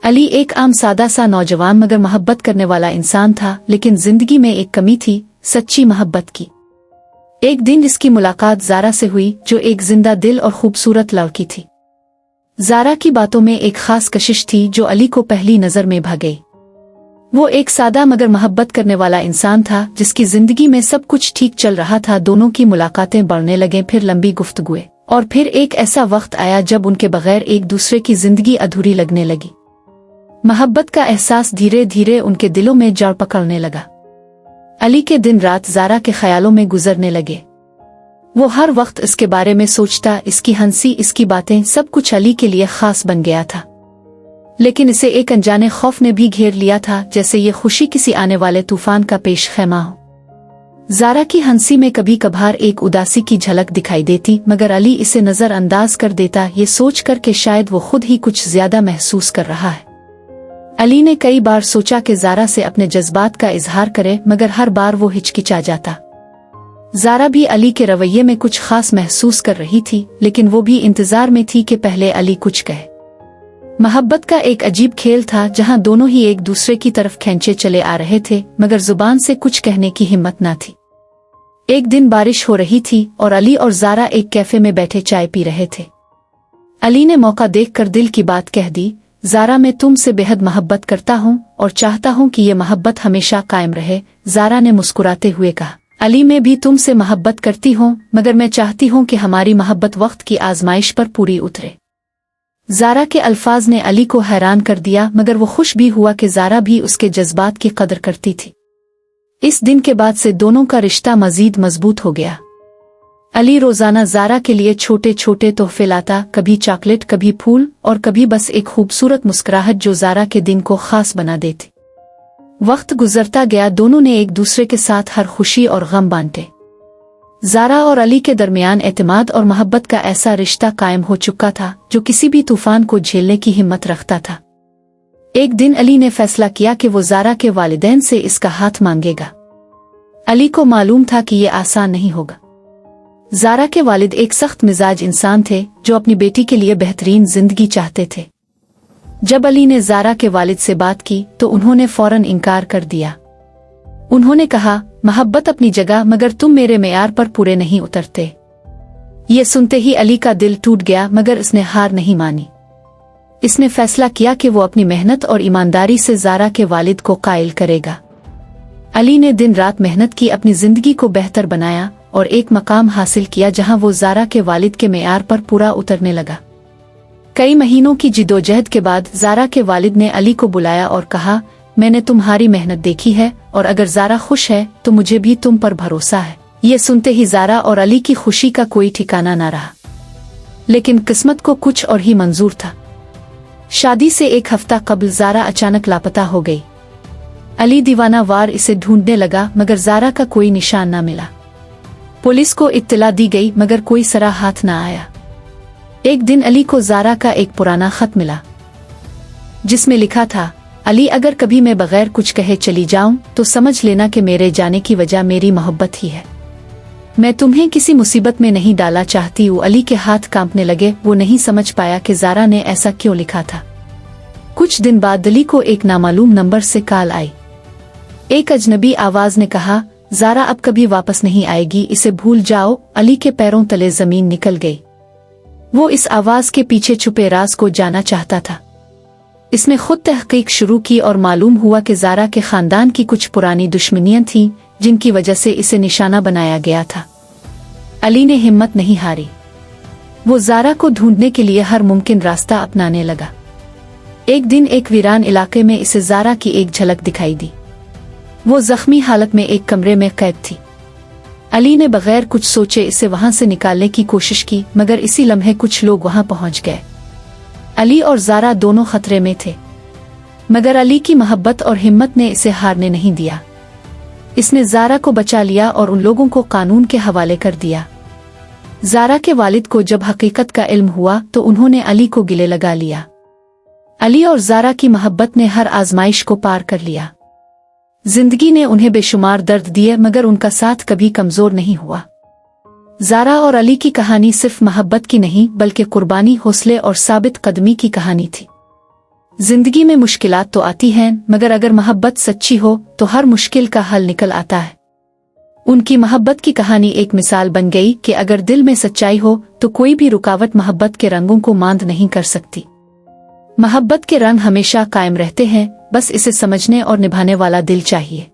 अली एक आम सादा सा नौजवान मगर मोहब्बत करने वाला इंसान था, लेकिन जिंदगी में एक कमी थी, सच्ची मोहब्बत की। एक दिन इसकी मुलाकात ज़ारा से हुई, जो एक जिंदा दिल और खूबसूरत लड़की थी। ज़ारा की बातों में एक खास कशिश थी जो अली को पहली नज़र में भा गई। वो एक सादा मगर मोहब्बत करने वाला इंसान था जिसकी जिंदगी में सब कुछ ठीक चल रहा था। दोनों की मुलाकातें बढ़ने लगें, फिर लंबी गुफ्तगुएं, और फिर एक ऐसा वक्त आया जब उनके बगैर एक दूसरे की जिंदगी अधूरी लगने लगी। मोहब्बत का एहसास धीरे धीरे उनके दिलों में जड़ पकड़ने लगा। अली के दिन रात ज़ारा के ख्यालों में गुजरने लगे। वो हर वक्त इसके बारे में सोचता, इसकी हंसी, इसकी बातें, सब कुछ अली के लिए खास बन गया था। लेकिन इसे एक अनजाने खौफ ने भी घेर लिया था, जैसे ये खुशी किसी आने वाले तूफान का पेश खैमा हो। ज़ारा की हंसी में कभी कभार एक उदासी की झलक दिखाई देती, मगर अली इसे नजरअंदाज कर देता, ये सोच कर कि शायद वो खुद ही कुछ ज्यादा महसूस कर रहा है। अली ने कई बार सोचा कि ज़ारा से अपने जज्बात का इजहार करे, मगर हर बार वो हिचकिचा जाता। ज़ारा भी अली के रवैये में कुछ खास महसूस कर रही थी, लेकिन वो भी इंतजार में थी कि पहले अली कुछ कहे। मोहब्बत का एक अजीब खेल था जहां दोनों ही एक दूसरे की तरफ खींचे चले आ रहे थे, मगर जुबान से कुछ कहने की हिम्मत न थी। एक दिन बारिश हो रही थी और अली और ज़ारा एक कैफे में बैठे चाय पी रहे थे। अली ने मौका देखकर दिल की बात कह दी, ज़ारा, मैं तुमसे बेहद मोहब्बत करता हूँ और चाहता हूँ कि ये मोहब्बत हमेशा कायम रहे। ज़ारा ने मुस्कुराते हुए कहा, अली, मैं भी तुमसे मोहब्बत करती हूँ, मगर मैं चाहती हूँ कि हमारी मोहब्बत वक्त की आजमाइश पर पूरी उतरे। ज़ारा के अल्फाज ने अली को हैरान कर दिया, मगर वो खुश भी हुआ कि ज़ारा भी उसके जज्बात की कदर करती थी। इस दिन के बाद से दोनों का रिश्ता मजीद मजबूत हो गया। अली रोजाना ज़ारा के लिए छोटे छोटे तोहफे लाता, कभी चॉकलेट, कभी फूल, और कभी बस एक खूबसूरत मुस्कुराहट जो ज़ारा के दिन को खास बना देती। वक्त गुजरता गया, दोनों ने एक दूसरे के साथ हर खुशी और गम बांटे। ज़ारा और अली के दरमियान एतमाद और मोहब्बत का ऐसा रिश्ता कायम हो चुका था जो किसी भी तूफान को झेलने की हिम्मत रखता था। एक दिन अली ने फैसला किया कि वो ज़ारा के वालिदैन से इसका हाथ मांगेगा। अली को मालूम था कि ये आसान नहीं होगा। ज़ारा के वालिद एक सख्त मिजाज इंसान थे जो अपनी बेटी के लिए बेहतरीन जिंदगी चाहते थे। जब अली ने ज़ारा के वालिद से बात की तो उन्होंने फौरन इनकार कर दिया। उन्होंने कहा, मोहब्बत अपनी जगह, मगर तुम मेरे मेयार पर पूरे नहीं उतरते। ये सुनते ही अली का दिल टूट गया, मगर इसने हार नहीं मानी। इसने फैसला किया कि वो अपनी मेहनत और ईमानदारी से ज़ारा के वालिद को कायल करेगा। अली ने दिन रात मेहनत की, अपनी जिंदगी को बेहतर बनाया और एक मकाम हासिल किया जहां वो ज़ारा के वालिद के मेयार पर पूरा उतरने लगा। कई महीनों की जिदोजहद के बाद ज़ारा के वालिद ने अली को बुलाया और कहा, मैंने तुम्हारी मेहनत देखी है और अगर ज़ारा खुश है तो मुझे भी तुम पर भरोसा है। ये सुनते ही ज़ारा और अली की खुशी का कोई ठिकाना न रहा। लेकिन किस्मत को कुछ और ही मंजूर था। शादी से एक हफ्ता कबल ज़ारा अचानक लापता हो गई। अली दीवाना वार इसे ढूंढने लगा, मगर ज़ारा का कोई निशान न मिला। पुलिस को इत्तला दी गई, मगर कोई सरा हाथ न आया। एक दिन अली को ज़ारा का एक पुराना खत मिला जिसमें लिखा था, अली, अगर कभी मैं बगैर कुछ कहे चली जाऊं तो समझ लेना कि मेरे जाने की वजह मेरी मोहब्बत ही है। मैं तुम्हें किसी मुसीबत में नहीं डाला चाहती हूँ। अली के हाथ कांपने लगे। वो नहीं समझ पाया कि ज़ारा ने ऐसा क्यों लिखा था। कुछ दिन बाद अली को एक नामालूम नंबर से कॉल आई। एक अजनबी आवाज ने कहा, ज़ारा अब कभी वापस नहीं आएगी, इसे भूल जाओ। अली के पैरों तले जमीन निकल गई। वो इस आवाज के पीछे छुपे राज को जाना चाहता था। इसने खुद तहकीक शुरू की और मालूम हुआ कि ज़ारा के खानदान की कुछ पुरानी दुश्मनियां थीं जिनकी वजह से इसे निशाना बनाया गया था। अली ने हिम्मत नहीं हारी। वो ज़ारा को ढूंढने के लिए हर मुमकिन रास्ता अपनाने लगा। एक दिन एक वीरान इलाके में इसे ज़ारा की एक झलक दिखाई दी। वो जख्मी हालत में एक कमरे में कैद थी। अली ने बगैर कुछ सोचे इसे वहां से निकालने की कोशिश की, मगर इसी लम्हे कुछ लोग वहां पहुंच गए। अली और ज़ारा दोनों खतरे में थे, मगर अली की मोहब्बत और हिम्मत ने इसे हारने नहीं दिया। इसने ज़ारा को बचा लिया और उन लोगों को कानून के हवाले कर दिया। ज़ारा के वालिद को जब हकीकत का इल्म हुआ तो उन्होंने अली को गिले लगा लिया। अली और ज़ारा की मोहब्बत ने हर आजमाइश को पार कर लिया। जिंदगी ने उन्हें बेशुमार दर्द दिए, मगर उनका साथ कभी कमजोर नहीं हुआ। ज़ारा और अली की कहानी सिर्फ मोहब्बत की नहीं, बल्कि कुर्बानी, हौसले और साबित कदमी की कहानी थी। जिंदगी में मुश्किलात तो आती हैं, मगर अगर मोहब्बत सच्ची हो तो हर मुश्किल का हल निकल आता है। उनकी मोहब्बत की कहानी एक मिसाल बन गई कि अगर दिल में सच्चाई हो तो कोई भी रुकावट मोहब्बत के रंगों को मांद नहीं कर सकती। मोहब्बत के रंग हमेशा कायम रहते हैं, बस इसे समझने और निभाने वाला दिल चाहिए।